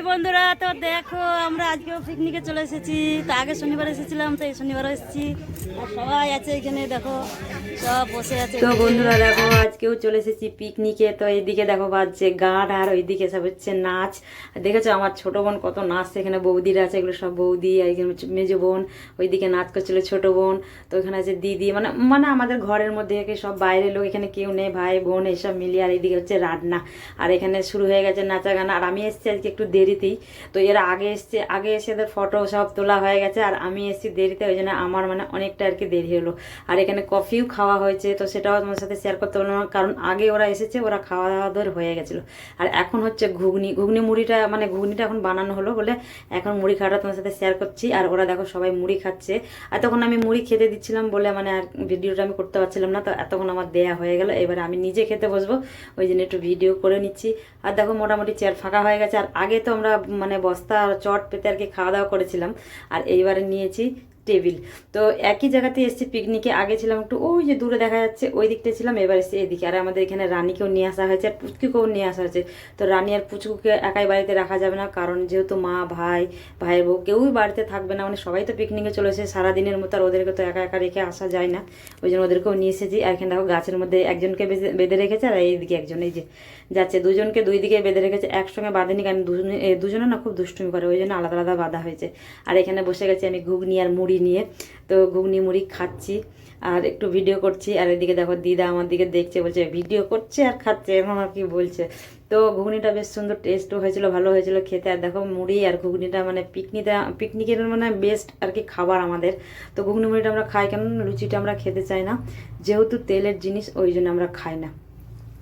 বন্ধুরা, তো দেখো আমরা আজকেও পিকনিকে চলে এসেছি। তো আগে শনিবার এসেছিলাম, তো এই শনিবারও এসেছি। আর সবাই আছে এখানে, দেখো সব বসে আছে। তো বন্ধুরা দেখো আজকেও চলে এসেছি পিকনিকে। তো এইদিকে দেখো বাজছে গান, আর ওইদিকে সব হচ্ছে নাচ। আর দেখেছো আমার ছোট বোন কত নাচছে, এখানে বৌদিরা আছে, এগুলো সব বৌদি। আর এখানে মেজো বোন ওইদিকে নাচ করছিল, ছোট বোন। তো এখানে আছে দিদি, মানে মানে আমাদের ঘরের মধ্যে সব বাইরের লোক, এখানে কেউ নেই, ভাই বোন এইসব মিলিয়ে। আর এইদিকে হচ্ছে রান্না, আর এখানে শুরু হয়ে গেছে নাচা গানা। আর আমি এসেছি আজকে একটু দেরিতেই। তো এরা আগে এসছে, আগে এসে এদের ফটো সব তোলা হয়ে গেছে, আর আমি এসেছি দেরিতে, ওই জন্য আমার মানে অনেকটা আর কি দেরি হলো। আর এখানে কফিও খাওয়া হয়েছে, তো সেটাও তোমার সাথে শেয়ার করতে পারলাম না, কারণ আগে ওরা এসেছে, ওরা খাওয়া দাওয়া ধর হয়ে গেছিলো। আর এখন হচ্ছে ঘুগনি মুড়িটা, মানে ঘুগনিটা এখন বানানো হলো বলে এখন মুড়ি খাওয়াটা তোমার সাথে শেয়ার করছি। আর ওরা দেখো সবাই মুড়ি খাচ্ছে। আর তখন আমি মুড়ি খেতে দিচ্ছিলাম বলে মানে আর ভিডিওটা আমি করতে পারছিলাম না। তো এতক্ষণ আমার দেয়া হয়ে গেল, এবার আমি নিজে খেতে বসবো, ওই জন্য একটু ভিডিও করে নিচ্ছি। আর দেখো মোটামুটি চেয়ার ফাঁকা হয়ে গেছে। আর আগে তো আমরা মানে বস্তা চট পেতে আর কি খাওয়া দাওয়া করেছিলাম, আর এইবারে নিয়েছি টেবিল। তো একই জায়গাতে এসেছি পিকনিকে। আগে ছিলাম একটু ওই যে দূরে দেখা যাচ্ছে ওই দিকটা ছিলাম, এবার এসেছি এদিকে। আর আমাদের এখানে রানীকেও নিয়ে আসা হয়েছে, আর পুচকুকেও নিয়ে আসা হয়েছে। তো রানী আর পুচকুকে একাই বাড়িতে রাখা যাবে না, কারণ যেহেতু মা ভাইয়ের বউ কেউই বাড়িতে থাকবে না, মানে সবাই তো পিকনিকে চলে এসেছে সারাদিনের মতো, আর ওদেরকে তো একা একা রেখে আসা যায় না, ওই জন্য ওদেরকেও নিয়ে এসেছি। আর এখানে দেখো গাছের মধ্যে একজনকে বেঁধে রেখেছে, আর এইদিকে একজন এই যে যাচ্ছে, দুজনকে দুই দিকে বেঁধে রেখেছে, একসঙ্গে বাঁধেনি, কারণ দুজনে না খুব দুষ্টুমি করে, ওই জন্য আলাদা আলাদা বাঁধা হয়েছে। আর এখানে বসে গেছি আমি ঘুগনি আর মুড়ি নিয়ে। তো ঘুগনি মুড়ি খাচ্ছি আর একটু ভিডিও করছি। আর এদিকে দেখো দিদা আমার দিকে দেখছে, বলছে ভিডিও করছে আর খাচ্ছে, এখন আর কি বলছে। তো ঘুগনিটা বেশ সুন্দর টেস্টও হয়েছিল, ভালো হয়েছিল খেতে। আর দেখো মুড়ি আর ঘুগনিটা মানে পিকনিকের মানে বেস্ট আর কি খাবার আমাদের। তো ঘুগনি মুড়িটা আমরা খাই, কেন লুচিটা আমরা খেতে চাই না, যেহেতু তেলের জিনিস, ওই জন্য আমরা খাই না।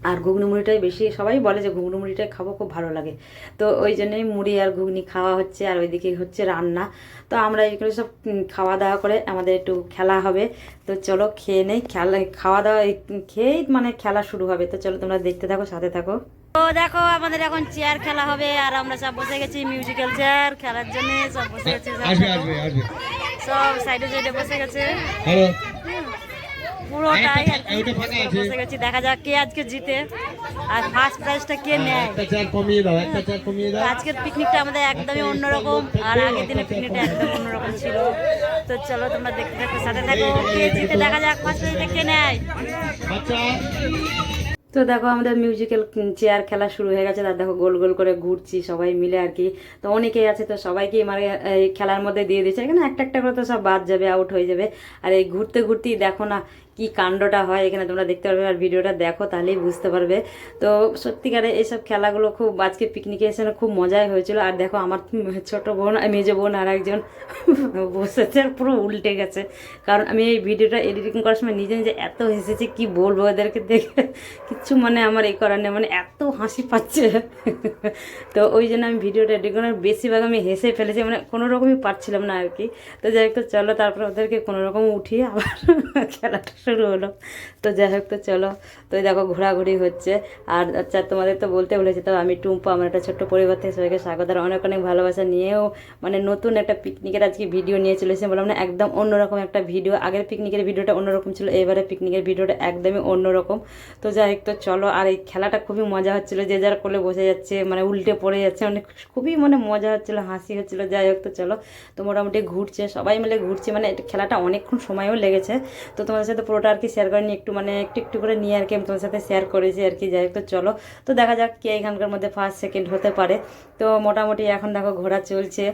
আর ঘুগনি মুড়িটাই বেশি, সবাই বলে যে ঘুগনি মুড়িটাই খাবো, খুব ভালো লাগে। তো ওই জন্যই মুড়ি আর ঘুগনি খাওয়া হচ্ছে। আর ওইদিকে হচ্ছে রান্না। তো আমরা এইগুলো সব খাওয়া দাওয়া করে আমাদের একটু খেলা হবে। তো চলো খেয়ে নেই, খাওয়া দাওয়া খেয়েই মানে খেলা শুরু হবে। তো চলো তোমরা দেখতে থাকো, সাথে থাকো। তো দেখো আমাদের এখন চেয়ার খেলা হবে, আর আমরা সব বসে গেছি মিউজিক্যাল চেয়ার খেলার জন্য। সব বসে গেছে, সব সাইডে সাইডে বসে গেছে পুরোটাই। বসে গেছি, দেখা যাক কে আজকে জিতে আর ফার্স্ট প্রাইজটা কে নেয়। আজকের পিকনিকটা আমাদের একদমই অন্যরকম, আর আগের দিনের পিকনিকটা একদম অন্যরকম ছিল। তো চলো তোমরা দেখতে থাকো, সাথে থাকো, কে জিতে, দেখা যাক ফার্স্ট প্রাইজটা কে নেয়। তো দেখো আমাদের মিউজিক্যাল চেয়ার খেলা শুরু হয়ে গেছে। তার দেখো গোল গোল করে ঘুরছি সবাই মিলে আর কি। তো অনেকেই আছে, তো সবাইকেই মানে এই খেলার মধ্যে দিয়ে দিচ্ছে, এখানে একটা একটা করে তো সব বাদ যাবে, আউট হয়ে যাবে। আর এই ঘুরতে ঘুরতেই দেখো না কি কাণ্ডটা হয় এখানে, তোমরা দেখতে পারবে। আর ভিডিওটা দেখো তাহলেই বুঝতে পারবে। তো সত্যিকারে এইসব খেলাগুলো খুব আজকে পিকনিকে এসে খুব মজাই হয়েছিল। আর দেখো আমার ছোট বোন, মেজো বোন আর একজন বসেছে, আর পুরো উল্টে গেছে, কারণ আমি এই ভিডিওটা এডিটিং করার সময় নিজে নিজে এত হেসেছি, কি বলবো ওদেরকে দেখে, কিচ্ছু মানে আমার এই করার নেই, মানে এত হাসি পাচ্ছে। তো ওই জন্য আমি ভিডিওটা এডিট করার বেশিরভাগ আমি হেসে ফেলেছি, মানে কোনো রকমই পারছিলাম না আর কি। তো যাই হোক, তো চলো তারপর ওদেরকে কোনো রকম উঠিয়ে আবার খেলাটা শুরু হলো। তো যাই হোক, তো চলো। তো দেখো ঘোরাঘুরি হচ্ছে। আর আচ্ছা তোমাদের তো বলতে বলেছি, তো আমি টুম্পা, আমার একটা ছোট্ট পরিবার থেকে সবাইকে স্বাগত আর অনেক অনেক ভালোবাসা নিয়েও মানে নতুন একটা পিকনিকের আজকে ভিডিও নিয়ে চলে এসেছি। বললাম না একদম অন্যরকম একটা ভিডিও। আগের পিকনিকের ভিডিওটা অন্যরকম ছিল, এবারে পিকনিকের ভিডিওটা একদমই অন্যরকম। তো যাই হোক, তো চলো। আর এই খেলাটা খুবই মজা হচ্ছিলো, যে যার কোলে বসে যাচ্ছে, মানে উল্টে পড়ে যাচ্ছে, মানে খুবই মানে মজা হচ্ছিলো, হাসি হচ্ছিলো। যাই হোক, তো চলো। তো মোটামুটি ঘুরছে, সবাই মিলে ঘুরছে, মানে এটা খেলাটা অনেকক্ষণ সময়ও লেগেছে। তো তোমাদের সাথে পুরোটা আর কি শেয়ার করিনি, একটু মানে একটু একটু করে নিয়ে আর কি আমি তোমার সাথে শেয়ার করেছি আর কি। যাই হোক, তো চলো। তো দেখা যাক কে এখানকার মধ্যে ফার্স্ট সেকেন্ড হতে পারে। তো মোটামুটি এখন দেখো ঘোরা চলছে।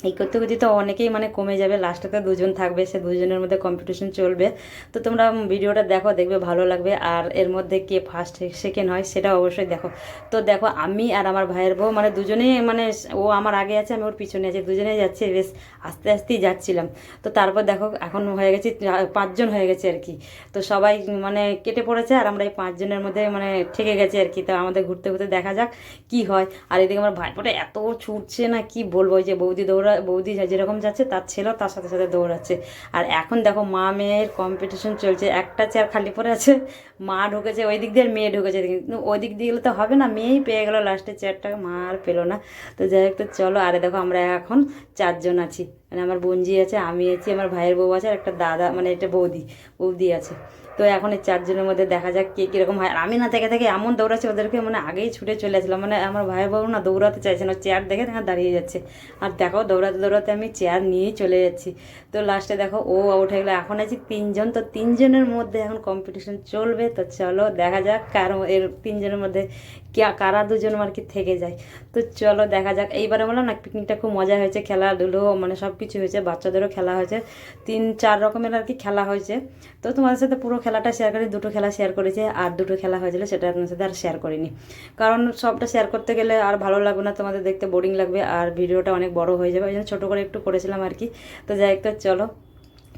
এই করতে করতে তো অনেকেই মানে কমে যাবে, লাস্টে দুজন থাকবে, সে দুজনের মধ্যে কম্পিটিশন চলবে। তো তোমরা ভিডিওটা দেখো, দেখবে ভালো লাগবে। আর এর মধ্যে কে ফার্স্ট সেকেন্ড হয় সেটা অবশ্যই দেখো। তো দেখো আমি আর আমার ভাইয়ের বউ মানে দুজনেই, মানে ও আমার আগে আছে, আমি ওর পিছনে আছি, দুজনেই যাচ্ছে, বেশ আস্তে আস্তেই যাচ্ছিলাম। তো তারপর দেখো এখন হয়ে গেছি 5 জন হয়ে গেছে আর কি। তো সবাই মানে কেটে পড়েছে, আর আমরা এই 5 জনের মধ্যে মানে ঠেকে গেছি আর কি। তো আমাদের ঘুরতে ঘুরতে দেখা যাক কি হয়। আর এদিকে আমার ভাইপোটা এত ছুটছে না, কি বলবো, ওই যে বৌদি যেরকম যাচ্ছে তার ছেলেও তার সাথে সাথে দৌড়াচ্ছে। আর এখন দেখো মা মেয়ের কম্পিটিশন চলছে, একটা চেয়ার খালি পড়ে আছে, মা ঢুকেছে ওই দিক দিয়ে, আর মেয়ে ঢুকেছে, কিন্তু ওই দিক দিয়ে গেলে তো হবে না, মেয়েই পেয়ে গেলো লাস্টের চেয়ারটা, মা আর পেলো না। তো যাই হোক, তো চলো। আরে দেখো আমরা এখন 4 জন আছি। মানে আমার বোনজি আছে, আমি আছি, আমার ভাইয়ের বউ আছে, আর একটা দাদা মানে এটা বৌদি আছে। তো এখন এই 4 জনের মধ্যে দেখা যাক কে কীরকম হয়। আর আমি না থেকে থেকে এমন দৌড়াচ্ছি ওদেরকে, মানে আগেই ছুটে চলে আসলাম। মানে আমার ভাইয়ের বউ না দৌড়াতে চাইছে না, চেয়ার দেখে দেখা দাঁড়িয়ে যাচ্ছে। আর দেখো দৌড়াতে দৌড়াতে আমি চেয়ার নিয়েই চলে যাচ্ছি। তো লাস্টে দেখো ও আউট হয়ে গেলো। এখন আছি 3 জন, তো 3 জনের মধ্যে এখন কম্পিটিশন চলবে। তো চলো দেখা যাক কার এর 3 জনের মধ্যে কারা 2 জন আর কি থেকে যায়। তো চলো দেখা যাক। এইবারে বললাম না পিকনিকটা খুব মজা হয়েছে, খেলাধুলো মানে সব কিছু হয়েছে, বাচ্চাদেরও খেলা হয়েছে, 3-4 রকমের আর কি খেলা হয়েছে। তো তোমাদের সাথে পুরো খেলাটা শেয়ার করি, 2টো খেলা শেয়ার করেছে, আর 2টো খেলা হয়েছিল সেটা আপনার সাথে আর শেয়ার করিনি, কারণ সবটা শেয়ার করতে গেলে আর ভালো লাগবে না, তোমাদের দেখতে বোরিং লাগবে, আর ভিডিওটা অনেক বড় হয়ে যাবে, ওই জন্য ছোটো করে একটু করেছিলাম আর কি। তো যাই হোক, তো চলো।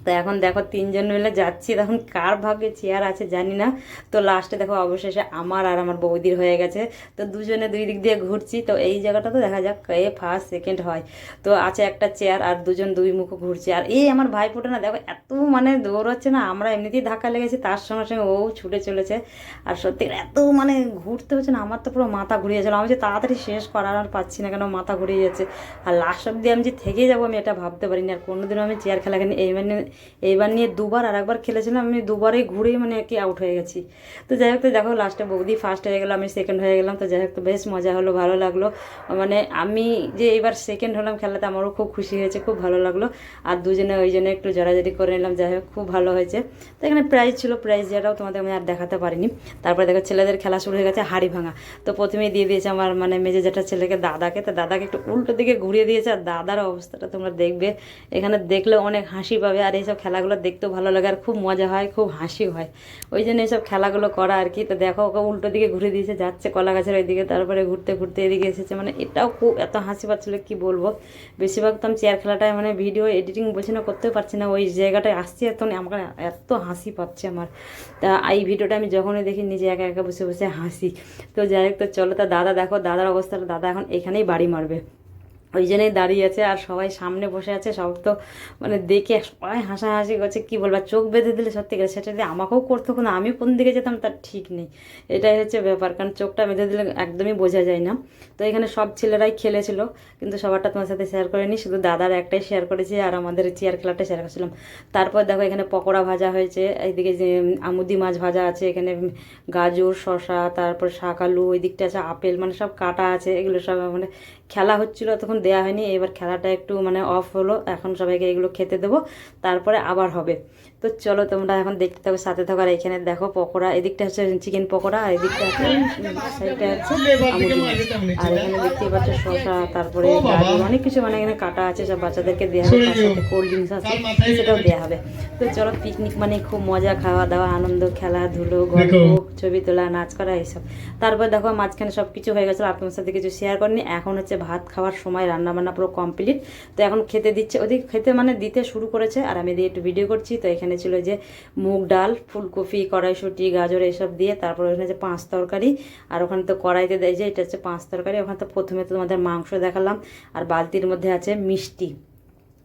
তো এখন দেখো 3 জন মিলে যাচ্ছি, তখন কার ভাগ্যে চেয়ার আছে জানি না। তো লাস্টে দেখো অবশেষে আমার আর আমার বৌদির হয়ে গেছে। তো 2 জনে 2 দিক দিয়ে ঘুরছি। তো এই জায়গাটা তো দেখা যাক কে ফার্স্ট সেকেন্ড হয়। তো আছে একটা চেয়ার, আর 2 জন 2 মুখো ঘুরছে। আর এই আমার ভাইপোটা না দেখো এত মানে দৌড়াচ্ছে না, আমরা এমনিতেই ধাক্কা লেগেছি, তার সঙ্গে সঙ্গে ও ছুটে চলেছে। আর সত্যি এত মানে ঘুরতে হচ্ছে না, আমার তো পুরো মাথা ঘুরিয়ে যাচ্ছিলো। আমি যে তাড়াতাড়ি শেষ করার আর পাচ্ছি না, কেন মাথা ঘুরিয়ে যাচ্ছে। আর লাস্ট অব্দি আমি যে থেকে যাবো আমি এটা ভাবতে পারিনি। আর কোনোদিনও আমি চেয়ার খেলা খেলি এইবার নিয়ে 2বার, আর একবার খেলেছিলাম আমি, 2বারই ঘুরেই মানে আর কি আউট হয়ে গেছি। তো যাই হোক, তো দেখো লাস্টে বৌদি ফার্স্ট হয়ে গেলো, আমি সেকেন্ড হয়ে গেলাম। তো যাই হোক, তো বেশ মজা হলো, ভালো লাগলো। মানে আমি যে এবার সেকেন্ড হলাম খেলাতে, আমারও খুব খুশি হয়েছে, খুব ভালো লাগলো। আর 2 জনে ওই জন্য একটু জড়াজড়ি করে নিলাম। যাই হোক, খুব ভালো হয়েছে। তো এখানে প্রাইজ ছিল, প্রাইজ যেটাও তোমাদের আমি আর দেখাতে পারিনি। তারপরে দেখো ছেলেদের খেলা শুরু হয়ে গেছে, হাড়ি ভাঙা। তো প্রথমেই দিয়ে দিয়েছে আমার মানে মেজে যেটা ছেলেকে দাদাকে। তো দাদাকে একটু উল্টো দিকে ঘুরিয়ে দিয়েছে, আর দাদার অবস্থাটা তোমরা দেখবে, এখানে দেখলে অনেক হাসি পাবে। আর এইসব খেলাগুলো দেখতেও ভালো লাগে, আর খুব মজা হয়, খুব হাসিও হয়, ওই জন্য এইসব খেলাগুলো করা আর কি। তো দেখো ওকে উল্টো দিকে ঘুরে দিয়েছে, যাচ্ছে কলা গাছের ওইদিকে, তারপরে ঘুরতে ঘুরতে এদিকে এসেছে। মানে এটাও খুব এত হাসি পাচ্ছিলো কি বলবো। বেশিরভাগ তো আমি চেয়ার খেলাটায় মানে ভিডিও এডিটিং বলছি না, করতেও পারছি না, ওই জায়গাটায় আসছি এত আমার এত হাসি পাচ্ছে আমার। তা এই ভিডিওটা আমি যখনই দেখি নিজে একা একা বসে বসে হাসি। তো যাই হোক, তো চলো। তা দাদা দেখো, দাদার অবস্থাটা, দাদা এখন এখানেই বাড়ি মারবে, ওই জন্যই দাঁড়িয়ে আছে, আর সবাই সামনে বসে আছে। সব তো মানে দেখে সবাই হাসাহাসি করছে, কী বলবো, চোখ বেঁধে দিলে সত্যি করে সেটা দিয়ে আমাকেও করতে হতো না, আমি কোন দিকে যেতাম তার ঠিক নেই। এটাই হচ্ছে ব্যাপার, কারণ চোখটা বেঁধে দিলে একদমই বোঝা যায় না। তো এখানে সব ছেলেরাই খেলেছিল, কিন্তু সবারটা তোমার সাথে শেয়ার করিনি, শুধু দাদার একটাই শেয়ার করেছি, আর আমাদের চেয়ার খেলাটা শেয়ার করেছিলাম। তারপর দেখো এখানে পকোড়া ভাজা হয়েছে, এইদিকে যে আমুদি মাছ ভাজা আছে, এখানে গাজর, শসা, তারপর শাক, আলু, ওই দিকটা আছে আপেল, মানে সব কাটা আছে। এগুলো সব মানে খেলা হচ্ছিলো তখন দেওয়া হয়নি, এবার খেলাটা একটু মানে অফ হলো, এখন সবাইকে এগুলো খেতে দেবো, তারপরে আবার হবে। তো চলো তোমরা এখন দেখতে থাকো, সাথে থাকো। আর এখানে দেখো পকোড়া, এদিকটা হচ্ছে চিকেন পকোড়া, আর এদিকটা হচ্ছে সাইডটা হচ্ছে আমুদি মাছ। আর এখানে দেখতেই পাচ্ছ শসা, তারপরে গাজর, অনেক কিছু মানে এখানে কাটা আছে, সব বাচ্চাদেরকে দেওয়া হবে, তার সাথে কোল্ড ড্রিঙ্কস আছে, সেটাও দেওয়া হবে। তো চলো, পিকনিক মানে খুব মজা, খাওয়া দাওয়া, আনন্দ, খেলাধুলো, গল্প, ছবি তোলা, নাচ করা, এইসব। তারপর দেখো মাঝখানে সব কিছু হয়ে গেছিলো, আপনার সাথে কিছু শেয়ার করিনি। এখন হচ্ছে ভাত খাওয়ার সময়, রান্নাবান্না পুরো কমপ্লিট। তো এখন খেতে দিচ্ছে, ওদিকে খেতে মানে দিতে শুরু করেছে, আর আমি দিয়ে একটু ভিডিও করছি। তো এখানে ছিল যে মুগ ডাল, ফুলকপি, কড়াইশুঁটি, গাজর এইসব দিয়ে, তারপর ওখানে যে 5 তরকারি, আর ওখানে তো কড়াইতে দেয় যে এটা হচ্ছে 5 তরকারি। ওখানে তো প্রথমে তো তোমাদের মাংস দেখালাম, আর বালতির মধ্যে আছে মিষ্টি,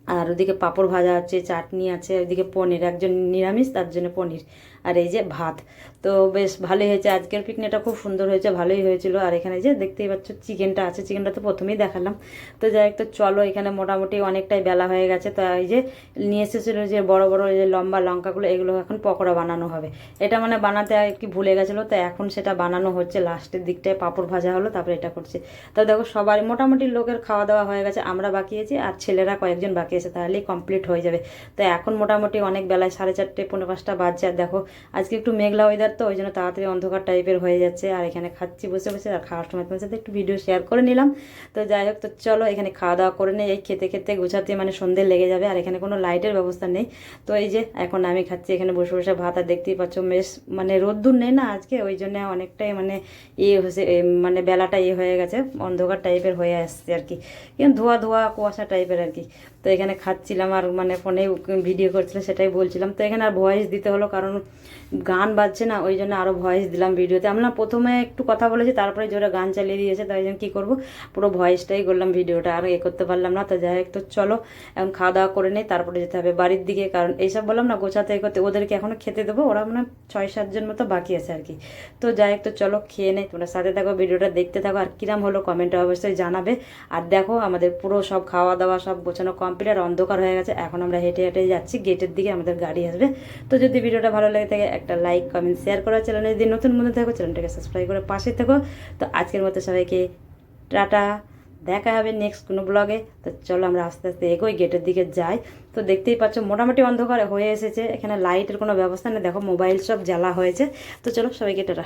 আর ওদিকে পাঁপড় ভাজা আছে, চাটনি আছে, ওইদিকে পনির, একজন নিরামিষ তার জন্য পনির, আর এই যে ভাত। তো বেশ ভালোই হয়েছে, আজকের পিকনিকটা খুব সুন্দর হয়েছে, ভালোই হয়েছিল। আর এখানে যে দেখতেই পাচ্ছ চিকেনটা আছে, চিকেনটা তো প্রথমেই দেখালাম। তো যাই হোক, তো চলো, এখানে মোটামুটি অনেকটাই বেলা হয়ে গেছে। তো এই যে নিয়ে এসেছিলো যে বড় বড় যে লম্বা লঙ্কাগুলো, এগুলো এখন পকোড়া বানানো হবে। এটা মানে বানাতে আর কি ভুলে গেছিলো, তো এখন সেটা বানানো হচ্ছে, লাস্টের দিকটায় পাঁপড় ভাজা হলো, তারপরে এটা করছে। তো দেখো সবার মোটামুটি লোকের খাওয়া দাওয়া হয়ে গেছে, আমরা বাকি আছি, আর ছেলেরা কয়েকজন বাকি আছে, তাহলেই কমপ্লিট হয়ে যাবে। তো এখন মোটামুটি অনেক বেলায় 4:30, 4:45 বাজছে। আর দেখো আজকে একটু মেঘলা ওয়েদার, তো ওই জন্য তাড়াতাড়ি অন্ধকার টাইপের হয়ে যাচ্ছে। আর এখানে খাচ্ছি বসে বসে, আর খাওয়ার সময় তোমার সাথে একটু ভিডিও শেয়ার করে নিলাম। তো যাই হোক, তো চলো এখানে খাওয়া দাওয়া করে নেই, এই খেতে খেতে গুছাতে মানে সন্ধে লেগে যাবে। আর এখানে কোনো লাইটের ব্যবস্থা নেই, তো এই যে এখন আমি খাচ্ছি এখানে বসে বসে ভাত। আর দেখতেই পাচ্ছ বেশ মানে রোদ্দুর নেই না আজকে, ওই জন্য অনেকটাই মানে হয়েছে, মানে বেলাটা হয়ে গেছে, অন্ধকার টাইপের হয়ে আসছে আর কি, কিন্তু ধোয়া ধোয়া কুয়াশা টাইপের আর কি। তো এখানে খাচ্ছিলাম, আর মানে ফোনে ভিডিও করছিলাম, সেটাই বলছিলাম। তো এখানে আর ভয়েস দিতে হলো, কারণ গান বাজছে না, ওই জন্য আরও ভয়েস দিলাম ভিডিওতে। আমরা প্রথমে একটু কথা বলেছি, তারপরে জোরে গান চালিয়ে দিয়েছে, তাই জন্য কী করবো, পুরো ভয়েসটাই করলাম ভিডিওটা, আর করতে পারলাম না। তো যাই হোক, তো চলো এখন খাওয়া দাওয়া করে নেই, তারপরে যেতে হবে বাড়ির দিকে। কারণ এইসব বললাম না, গোছাতে করতে, ওদেরকে এখনও খেতে দেবো, ওরা মানে 6-7 জন মতো বাকি আছে আর কি। তো যাই হোক, তো চলো খেয়ে নেই, তোমরা সাথে থাকো, ভিডিওটা দেখতে থাকো, আর কিরাম হলো কমেন্টে অবশ্যই জানাবে। আর দেখো আমাদের পুরো সব খাওয়া দাওয়া সব গোছানো কমপ্লিট, আর অন্ধকার হয়ে গেছে, এখন আমরা হেঁটে হেঁটে যাচ্ছি গেটের দিকে, আমাদের গাড়ি আসবে। তো যদি ভিডিওটা ভালো লাগে থাকে একটা লাইক কমেন্ট শেয়ার করা, চ্যানেলে যদি নতুন বন্ধু থাকো চ্যানেলটাকে সাবস্ক্রাইব করে পাশে থেকো। তো আজকের মতো সবাইকে টাটা, দেখা হবে নেক্সট কোনো ব্লগে। তো চলো আমরা আস্তে আস্তে এগোই, গেটের দিকে যাই। তো দেখতেই পাচ্ছ মোটামুটি অন্ধকার হয়ে এসেছে, এখানে লাইটের কোনো ব্যবস্থা নেই, দেখো মোবাইল সব জ্বালা হয়েছে। তো চলো সবাইকে টাটা।